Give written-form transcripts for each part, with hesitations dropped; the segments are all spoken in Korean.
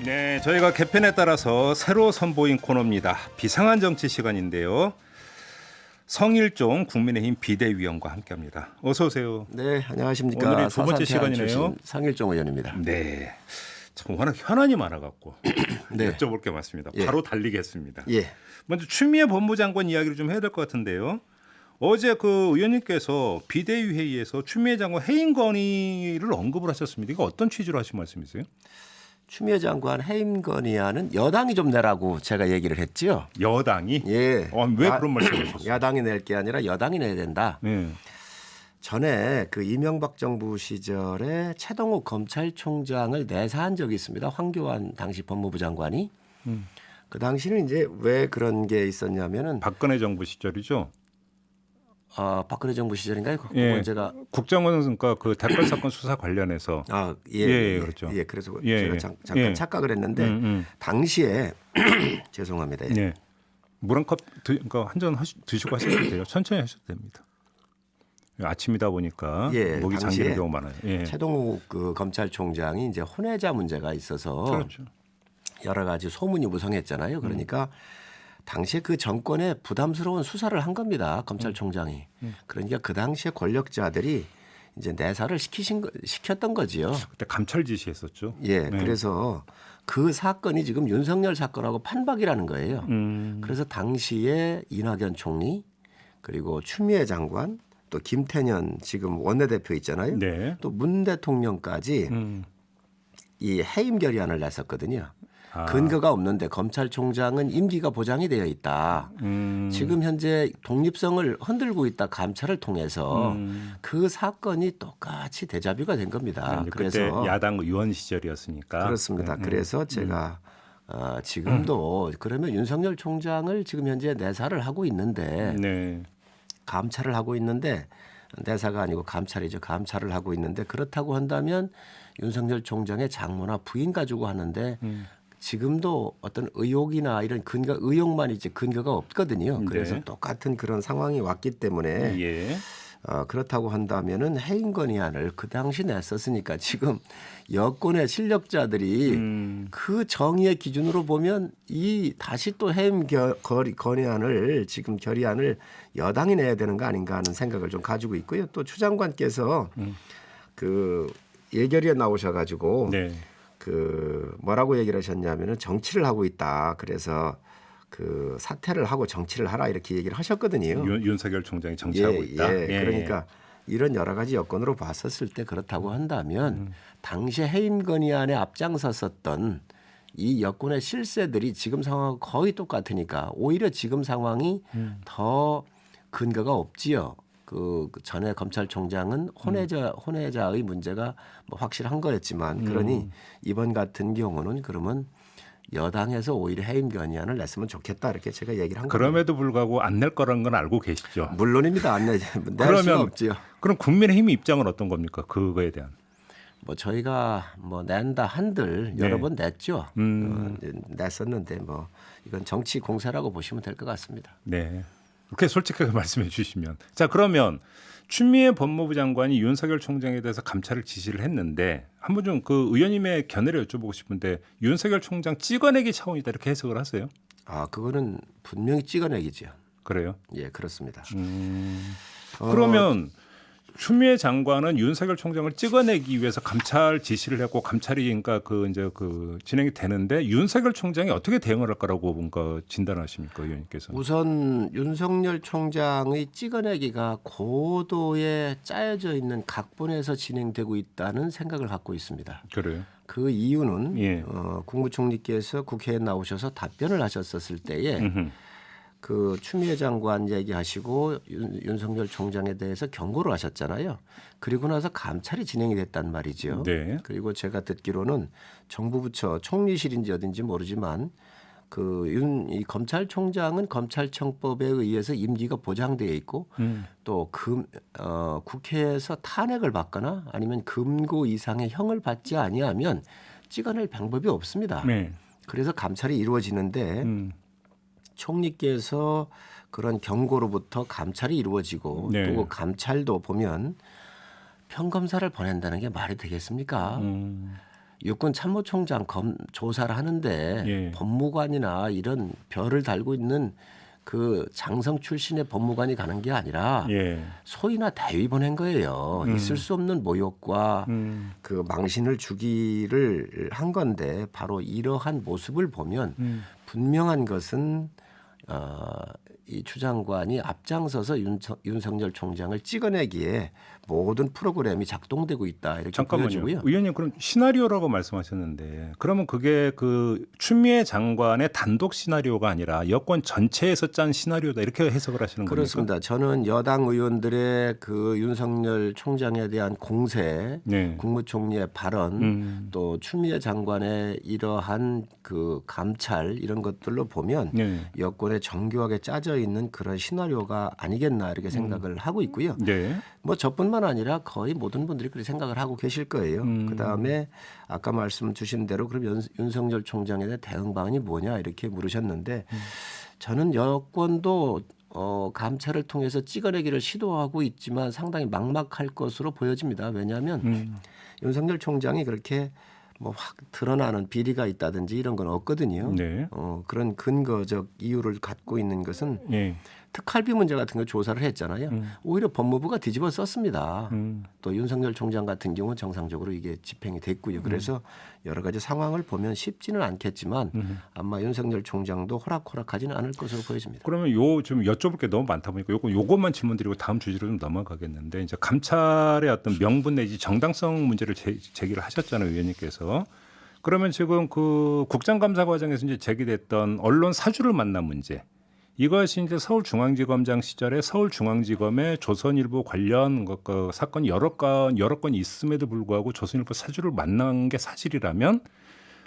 네, 저희가 개편에 따라서 새로 선보인 코너입니다. 비상한 정치 시간인데요. 성일종 국민의힘 비대위원과 함께합니다. 어서 오세요. 네, 안녕하십니까. 오늘이 두 번째 시간이네요. 상일종 의원입니다. 네, 참 워낙 현안이 많아갖고 네. 여쭤볼 게 많습니다. 예. 바로 달리겠습니다. 예. 먼저 추미애 법무장관 이야기를 좀 해야 될 것 같은데요. 어제 그 의원님께서 비대위 회의에서 추미애 장관 해임 건의를 언급을 하셨습니다. 이거 어떤 취지로 하신 말씀이세요? 추미애 장관 해임 건의안은 여당이 좀 내라고 제가 얘기를 했지요. 여당이? 예. 왜 그런 말씀을 하셨어요? 야당이 낼 게 아니라 여당이 내야 된다. 네. 전에 그 이명박 정부 시절에 최동욱 검찰총장을 내사한 적이 있습니다. 황교안 당시 법무부 장관이. 그 당시는 이제 왜 그런 게 있었냐면은 박근혜 정부 시절이죠. 박근혜 정부 시절인가요? 예. 제가 국정원 그러니까 그 댓글 사건 수사 관련해서 예, 그렇죠. 예, 그래서 예, 제가 예. 잠깐 예. 착각을 했는데 당시에 죄송합니다. 예. 물 한 컵 그러니까 한 잔 드시고 하셔도 돼요. 천천히 하셔도 됩니다. 아침이다 보니까 예, 목이 당시에 잠기는 경우 많아요. 예. 최동욱 그 검찰총장이 이제 혼외자 문제가 있어서 그렇죠. 여러 가지 소문이 무성했잖아요. 그러니까 당시에 그 정권에 부담스러운 수사를 한 겁니다. 검찰총장이. 그러니까 그 당시에 권력자들이 이제 내사를 시켰던 거지요. 그때 감찰 지시했었죠. 예, 네. 그래서 그 사건이 지금 윤석열 사건하고 판박이라는 거예요. 그래서 당시에 이낙연 총리 그리고 추미애 장관 또 김태년 지금 원내대표 있잖아요. 네. 또 문 대통령까지 이 해임 결의안을 냈었거든요. 근거가 없는데 검찰총장은 임기가 보장이 되어 있다. 지금 현재 독립성을 흔들고 있다. 감찰을 통해서 그 사건이 똑같이 데자뷰가 된 겁니다. 그때 야당 의원 시절이었으니까. 그렇습니다. 그래서 제가 지금도 그러면 윤석열 총장을 지금 현재 내사를 하고 있는데 네. 감찰을 하고 있는데 내사가 아니고 감찰이죠. 감찰을 하고 있는데 그렇다고 한다면 윤석열 총장의 장모나 부인 가지고 하는데 지금도 어떤 의혹이나 이런 의혹만 있지 근거가 없거든요. 그래서 네. 똑같은 그런 상황이 왔기 때문에 예. 그렇다고 한다면은 해임 건의안을 그 당시 냈었으니까 지금 여권의 실력자들이 그 정의의 기준으로 보면 이 다시 또 해임 건의안을 지금 결의안을 여당이 내야 되는 거 아닌가 하는 생각을 좀 가지고 있고요. 또 추 장관께서 그 예결위에 나오셔가지고 네. 그 뭐라고 얘기를 하셨냐면은 정치를 하고 있다. 그래서 그 사퇴를 하고 정치를 하라 이렇게 얘기를 하셨거든요. 윤석열 총장이 정치하고 있다. 예. 그러니까 이런 여러 가지 여건으로 봤었을 때 그렇다고 한다면 당시에 해임 건의안에 앞장섰었던 이 여권의 실세들이 지금 상황하고 거의 똑같으니까 오히려 지금 상황이 더 근거가 없지요. 그 전에 검찰총장은 혼외자의 문제가 뭐 확실한 거였지만 그러니 이번 같은 경우는 그러면 여당에서 오히려 해임 건의안을 냈으면 좋겠다 이렇게 제가 얘기를 한 거예요. 그럼에도 불구하고 안 낼 거라는 건 알고 계시죠. 물론입니다. 안 낼 수가 없지요. 그럼 국민의힘 입장은 어떤 겁니까? 그거에 대한. 뭐 저희가 뭐 낸다 한들 네. 여러 번 냈죠. 냈었는데 뭐 이건 정치 공세라고 보시면 될 것 같습니다. 네. 그렇게 솔직하게 말씀해 주시면. 자, 그러면 추미애 법무부 장관이 윤석열 총장에 대해서 감찰을 지시를 했는데 한번 좀 그 의원님의 견해를 여쭤보고 싶은데 윤석열 총장 찍어내기 차원이다 이렇게 해석을 하세요? 그거는 분명히 찍어내기죠. 그래요? 예, 그렇습니다. 그러면 추미애 장관은 윤석열 총장을 찍어내기 위해서 감찰 지시를 했고 감찰이 그러니까 그 이제 그 진행이 되는데 윤석열 총장이 어떻게 대응을 할 거라고 뭔가 진단하십니까, 의원님께서? 우선 윤석열 총장의 찍어내기가 고도에 짜여져 있는 각본에서 진행되고 있다는 생각을 갖고 있습니다. 그래요. 그 이유는 예. 국무총리께서 국회에 나오셔서 답변을 하셨었을 때에 그 추미애 장관 얘기하시고 윤석열 총장에 대해서 경고를 하셨잖아요. 그리고 나서 감찰이 진행이 됐단 말이죠. 네. 그리고 제가 듣기로는 정부 부처 총리실인지 어딘지 모르지만 이 검찰총장은 검찰청법에 의해서 임기가 보장되어 있고 또 국회에서 탄핵을 받거나 아니면 금고 이상의 형을 받지 아니하면 찍어낼 방법이 없습니다. 네. 그래서 감찰이 이루어지는데 총리께서 그런 경고로부터 감찰이 이루어지고 네. 또 감찰도 보면 평검사를 보낸다는 게 말이 되겠습니까? 육군 참모총장 조사를 하는데 예. 법무관이나 이런 별을 달고 있는 그 장성 출신의 법무관이 가는 게 아니라 예. 소위나 대위 보낸 거예요. 있을 수 없는 모욕과 그 망신을 주기를 한 건데 바로 이러한 모습을 보면 분명한 것은 이 추 장관이 앞장서서 윤석열 총장을 찍어내기에 모든 프로그램이 작동되고 있다 이렇게 잠깐만요. 보여지고요. 의원님 그럼 시나리오라고 말씀하셨는데 그러면 그게 그 추미애 장관의 단독 시나리오가 아니라 여권 전체에서 짠 시나리오다 이렇게 해석을 하시는 겁니까? 그렇습니다. 저는 여당 의원들의 그 윤석열 총장에 대한 공세, 네. 국무총리의 발언, 또 추미애 장관의 이러한 그 감찰 이런 것들로 보면 네. 여권에 정교하게 짜져 있는 그런 시나리오가 아니겠나 이렇게 생각을 하고 있고요. 네. 뭐 저뿐만 아니라 거의 모든 분들이 그렇게 생각을 하고 계실 거예요. 그다음에 아까 말씀 주신 대로 그럼 윤석열 총장에 대한 대응 방안이 뭐냐 이렇게 물으셨는데 저는 여권도 감찰을 통해서 찍어내기를 시도하고 있지만 상당히 막막할 것으로 보여집니다. 왜냐하면 윤석열 총장이 그렇게 뭐 확 드러나는 비리가 있다든지 이런 건 없거든요. 네. 그런 근거적 이유를 갖고 있는 것은 예. 특활비 문제 같은 거 조사를 했잖아요. 오히려 법무부가 뒤집어 썼습니다. 또 윤석열 총장 같은 경우는 정상적으로 이게 집행이 됐고요. 그래서 여러 가지 상황을 보면 쉽지는 않겠지만 아마 윤석열 총장도 호락호락하지는 않을 것으로 보여집니다. 그러면 좀 여쭤볼 게 너무 많다 보니까 요것만 질문드리고 다음 주제로 좀 넘어가겠는데 이제 감찰의 어떤 명분 내지 정당성 문제를 제기를 하셨잖아요, 의원님께서. 그러면 지금 그 국정감사 과정에서 이제 제기됐던 언론 사주를 만난 문제. 이것이 이제 서울중앙지검장 시절에 서울중앙지검의 조선일보 관련 그 사건이 여러 건이 있음에도 불구하고 조선일보 사주를 만난 게 사실이라면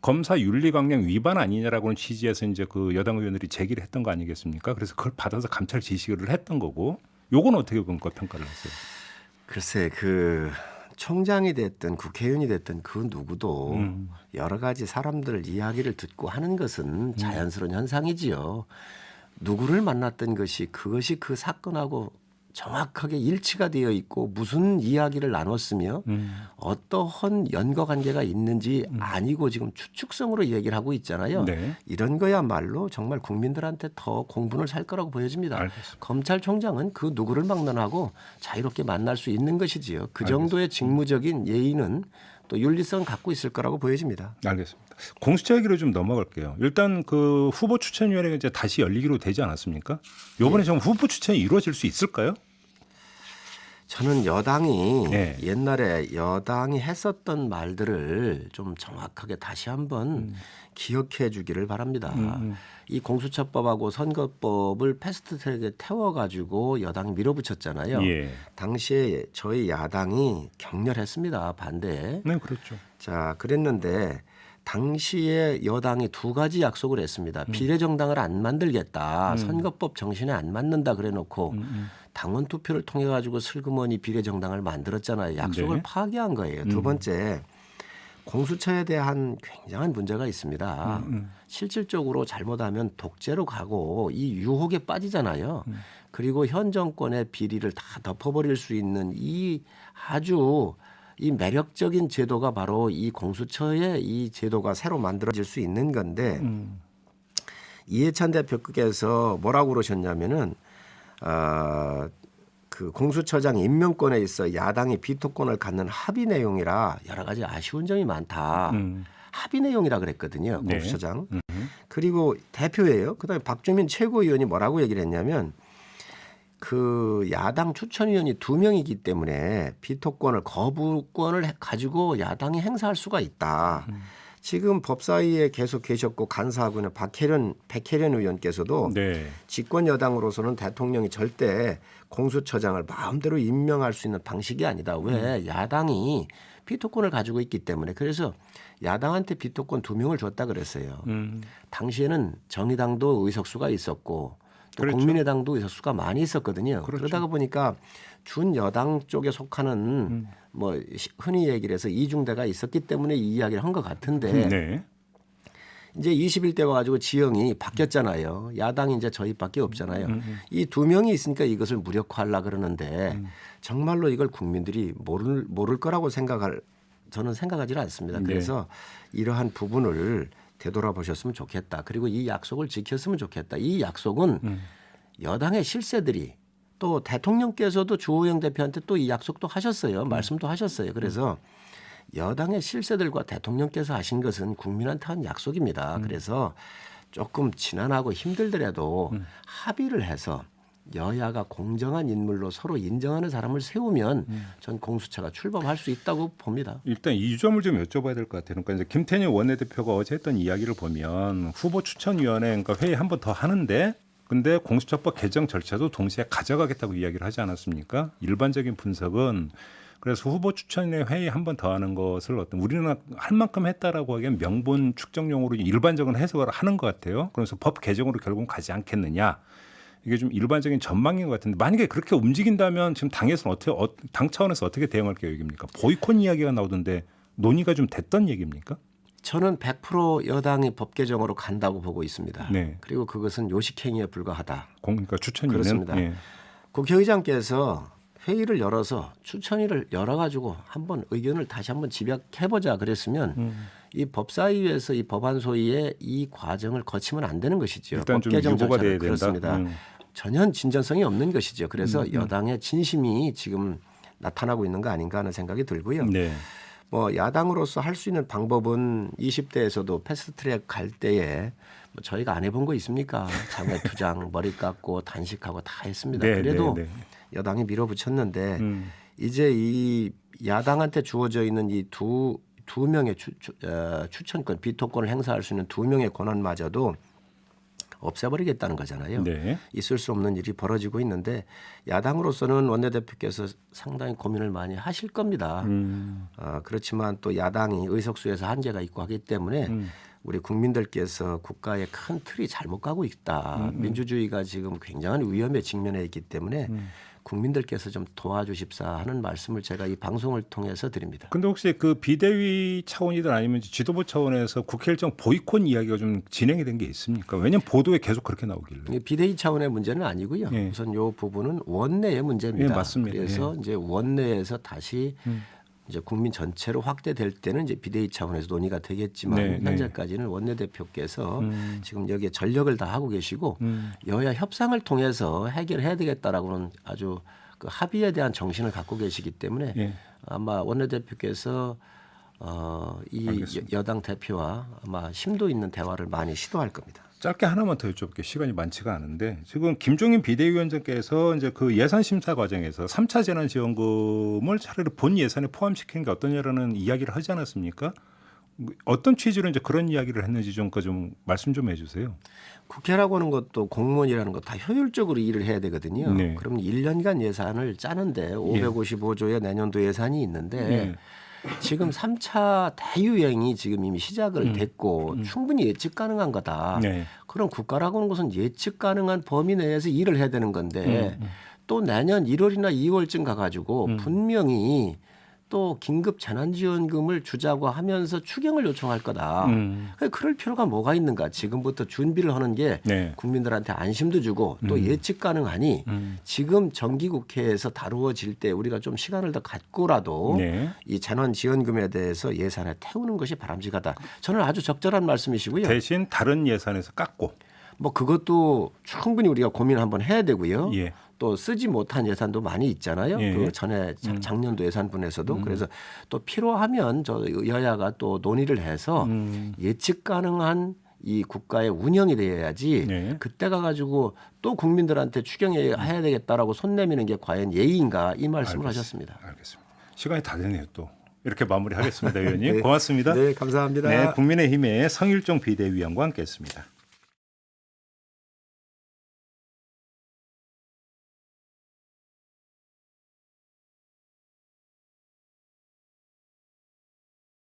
검사 윤리강령 위반 아니냐라고는 취지에서 이제 그 여당 의원들이 제기를 했던 거 아니겠습니까? 그래서 그걸 받아서 감찰 지시를 했던 거고, 요건 어떻게 평가를 하세요? 글쎄 그 총장이 됐든 국회의원이 됐든 그 누구도 여러 가지 사람들 이야기를 듣고 하는 것은 자연스러운 현상이지요. 누구를 만났던 것이 그것이 그 사건하고 정확하게 일치가 되어 있고 무슨 이야기를 나눴으며 어떠한 연거 관계가 있는지 아니고 지금 추측성으로 얘기를 하고 있잖아요. 네. 이런 거야말로 정말 국민들한테 더 공분을 살 거라고 보여집니다. 알겠습니다. 검찰총장은 그 누구를 막론하고 자유롭게 만날 수 있는 것이지요. 그 정도의 직무적인 예의는 또 윤리성 갖고 있을 거라고 보여집니다. 알겠습니다. 공수처 얘기로 좀 넘어갈게요. 일단 그 후보 추천위원회가 이제 다시 열리기로 되지 않았습니까? 이번에 좀 후보 추천이 이루어질 수 있을까요? 저는 여당이 네. 옛날에 여당이 했었던 말들을 좀 정확하게 다시 한번 기억해 주기를 바랍니다. 이 공수처법하고 선거법을 패스트트랙에 태워가지고 여당이 밀어붙였잖아요. 예. 당시에 저희 야당이 격렬했습니다. 반대에. 네, 그렇죠. 자, 그랬는데 당시에 여당이 두 가지 약속을 했습니다. 비례정당을 안 만들겠다. 선거법 정신에 안 맞는다 그래놓고 당원 투표를 통해 가지고 슬그머니 비례정당을 만들었잖아요. 약속을 네. 파기한 거예요. 두 번째 공수처에 대한 굉장한 문제가 있습니다. 실질적으로 잘못하면 독재로 가고 이 유혹에 빠지잖아요. 그리고 현 정권의 비리를 다 덮어버릴 수 있는 이 아주 이 매력적인 제도가 바로 이 공수처의 이 제도가 새로 만들어질 수 있는 건데 이해찬 대표께서 뭐라고 그러셨냐면은 그 공수처장 임명권에 있어 야당이 비토권을 갖는 합의 내용이라 여러 가지 아쉬운 점이 많다. 합의 내용이라 그랬거든요. 네. 공수처장. 그리고 대표예요. 그다음에 박주민 최고위원이 뭐라고 얘기를 했냐면 그 야당 추천위원이 2명이기 때문에 비토권을 거부권을 가지고 야당이 행사할 수가 있다. 지금 법사위에 계속 계셨고 간사하고 있는 백혜련 의원께서도 네. 집권 여당으로서는 대통령이 절대 공수처장을 마음대로 임명할 수 있는 방식이 아니다. 왜? 야당이 비토권을 가지고 있기 때문에. 그래서 야당한테 비토권 2명을 줬다 그랬어요. 당시에는 정의당도 의석수가 있었고 또 그렇죠. 국민의당도 의석수가 많이 있었거든요. 그렇죠. 그러다가 보니까 준여당 쪽에 속하는 뭐 흔히 얘기를 해서 이중대가 있었기 때문에 이 이야기를 한 것 같은데 네. 이제 21대 와가지고 지형이 바뀌었잖아요. 야당이 이제 저희밖에 없잖아요. 이 2명이 있으니까 이것을 무력화하려 그러는데 정말로 이걸 국민들이 모를 거라고 생각할 저는 생각하지는 않습니다. 네. 그래서 이러한 부분을 되돌아보셨으면 좋겠다. 그리고 이 약속을 지켰으면 좋겠다. 이 약속은 여당의 실세들이 또 대통령께서도 주호영 대표한테 또 이 약속도 하셨어요. 말씀도 하셨어요. 그래서 여당의 실세들과 대통령께서 하신 것은 국민한테 한 약속입니다. 그래서 조금 지난하고 힘들더라도 합의를 해서 여야가 공정한 인물로 서로 인정하는 사람을 세우면 전 공수처가 출범할 수 있다고 봅니다. 일단 이 점을 좀 여쭤봐야 될 것 같아요. 그러니까 이제 김태년 원내대표가 어제 했던 이야기를 보면 후보 추천위원회 그러니까 회의 한 번 더 하는데 근데 공수처법 개정 절차도 동시에 가져가겠다고 이야기를 하지 않았습니까? 일반적인 분석은 그래서 후보 추천위원회 회의 한 번 더 하는 것을 어떤 우리는 할 만큼 했다라고 하기엔 명분 축적용으로 일반적인 해석을 하는 것 같아요. 그래서 법 개정으로 결국은 가지 않겠느냐. 이게 좀 일반적인 전망인 것 같은데 만약에 그렇게 움직인다면 지금 당에서는 당 차원에서 어떻게 대응할 계획입니까? 보이콧 이야기가 나오던데 논의가 좀 됐던 얘기입니까? 저는 100% 여당이 법 개정으로 간다고 보고 있습니다. 네. 그리고 그것은 요식행위에 불과하다. 그러니까 추천위는 그렇습니다. 예. 국회의장께서 회의를 열어서 추천위를 열어가지고 한번 의견을 다시 한번 집약해보자 그랬으면 이 법사위에서 이 법안 소위의 이 과정을 거치면 안 되는 것이죠. 일단 법 좀 개정 유보가 절차를. 돼야 된다. 그렇습니다. 전혀 진전성이 없는 것이죠. 그래서 여당의 진심이 지금 나타나고 있는 거 아닌가 하는 생각이 들고요. 네. 뭐 야당으로서 할 수 있는 방법은 20대에서도 패스트트랙 갈 때에 뭐 저희가 안 해본 거 있습니까? 장외 투장, 머리 깎고 단식하고 다 했습니다. 네, 그래도 네, 네. 여당이 밀어붙였는데 이제 이 야당한테 주어져 있는 이 두 명의 추천권, 비토권을 행사할 수 있는 2명의 권한마저도 없애버리겠다는 거잖아요. 네. 있을 수 없는 일이 벌어지고 있는데 야당으로서는 원내대표께서 상당히 고민을 많이 하실 겁니다. 그렇지만 또 야당이 의석수에서 한계가 있고 하기 때문에 우리 국민들께서 국가의 큰 틀이 잘못 가고 있다. 민주주의가 지금 굉장한 위험에 직면해 있기 때문에 국민들께서 좀 도와주십사 하는 말씀을 제가 이 방송을 통해서 드립니다. 근데 혹시 그 비대위 차원이든 아니면 지도부 차원에서 국회 일정 보이콧 이야기가 좀 진행이 된 게 있습니까? 왜냐하면 보도에 계속 그렇게 나오길래. 비대위 차원의 문제는 아니고요. 예. 우선 이 부분은 원내의 문제입니다. 예, 맞습니다. 그래서 이제 원내에서 다시 이제 국민 전체로 확대될 때는 이제 비대위 차원에서 논의가 되겠지만 네, 네. 현재까지는 원내대표께서 지금 여기에 전력을 다 하고 계시고 여야 협상을 통해서 해결해야 되겠다라고는 아주 그 합의에 대한 정신을 갖고 계시기 때문에 예. 아마 원내대표께서 이 여당 대표와 아마 심도 있는 대화를 많이 시도할 겁니다. 짧게 하나만 더 여쭤볼게요. 시간이 많지가 않은데 지금 김종인 비대위원장께서 이제 그 예산 심사 과정에서 3차 재난지원금을 차라리 본 예산에 포함시키는 게 어떠냐라는 이야기를 하지 않았습니까? 어떤 취지로 이제 그런 이야기를 했는지 좀 말씀 좀 해주세요. 국회라고 하는 것도 공무원이라는 것 다 효율적으로 일을 해야 되거든요. 네. 그럼 1년간 예산을 짜는데 555조의 내년도 예산이 있는데 네. 지금 3차 대유행이 지금 이미 시작을 됐고 충분히 예측 가능한 거다. 네. 그럼 국가라고 하는 것은 예측 가능한 범위 내에서 일을 해야 되는 건데 또 내년 1월이나 2월쯤 가가지고 분명히 또 긴급 재난지원금을 주자고 하면서 추경을 요청할 거다. 그럴 필요가 뭐가 있는가. 지금부터 준비를 하는 게 네. 국민들한테 안심도 주고 또 예측 가능하니 지금 정기국회에서 다루어질 때 우리가 좀 시간을 더 갖고라도 네. 이 재난지원금에 대해서 예산에 태우는 것이 바람직하다. 저는 아주 적절한 말씀이시고요. 대신 다른 예산에서 깎고. 뭐 그것도 충분히 우리가 고민 한번 해야 되고요. 예. 또 쓰지 못한 예산도 많이 있잖아요. 예. 그 전에 작년도 예산분에서도 그래서 또 필요하면 저 여야가 또 논의를 해서 예측 가능한 이 국가의 운영이 되어야지 네. 그때 가가지고 또 국민들한테 추경해야 되겠다라고 손 내미는 게 과연 예의인가 이 말씀을 하셨습니다. 알겠습니다. 시간이 다 됐네요 또. 이렇게 마무리하겠습니다. 의원님. 네. 고맙습니다. 네, 감사합니다. 네, 국민의힘의 성일종 비대위원과 함께했습니다.